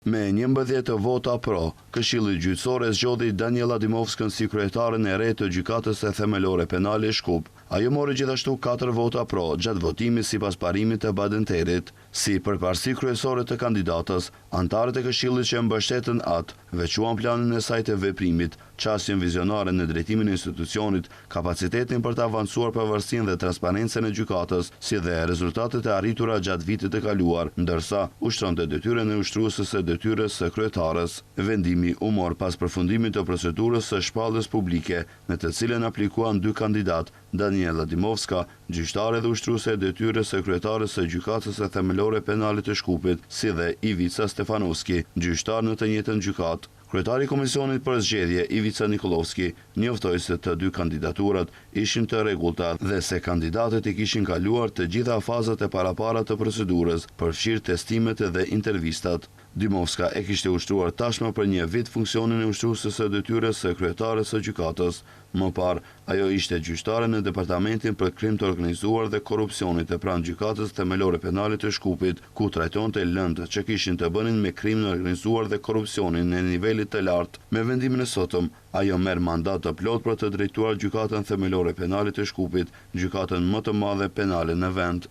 Me 11 vota pro, Këshilli Gjyqësor e zgjodhi Daniela Dimovskën si kryetaren e re të Gjykatës së Themelore Penale Shkup. Ajo mori gjithashtu 4 vota pro gjatë votimit sipas parimit të Badenterit. Si përparësi kryesore të kandidatës, anëtarët e Këshillit që mbështetën atë veçuan planin e saj të veprimit, çastjen vizionare në drejtimin e institucionit, kapacitetin për të avancuar pavarësinë dhe transparencën e gjykatës, si dhe rezultatet e arritura gjatë vitit të kaluar, ndërsa ushtronte detyrën e ushtruesës së detyrës së kryetares. Vendimi u mor pas përfundimit të procedurës së shpalljes publike, në të cilën aplikuan 2 kandidat, Daniela Dimovska, gjyqtare dhe ushtruese e detyrës së kryetares së Gjykatës së Themelore Penale të Shkupit, si dhe Ivica Stefanovski, gjyqtar në të njëjtën gjykatë. Kryetari i Komisionit për Zgjedhje, Ivica Nikolovski, njoftoi se të 2 kandidaturat ishin të rregullta dhe se kandidatët i kishin kaluar të gjitha fazat e parapara të procedurës, përfshirë testimet dhe intervistat. Dimovska e kishte ushtruar tashmë për 1 vit funksionin e ushtruesës së detyrës së kryetares së gjykatës. Më parë, ajo ishte gjyqtare në Departamentin për Krim të Organizuar dhe Korrupsionit e pranë Gjykatës Themelore Penale të Shkupit, ku trajtonte lëndë që kishin të bënin me krimin e organizuar dhe korrupsionin në nivelit të lartë. Me vendimin e sotëm, ajo merr mandat të plot për të drejtuar Gjykatën Themelore Penale të Shkupit, gjykatën më të madhe penale në vend.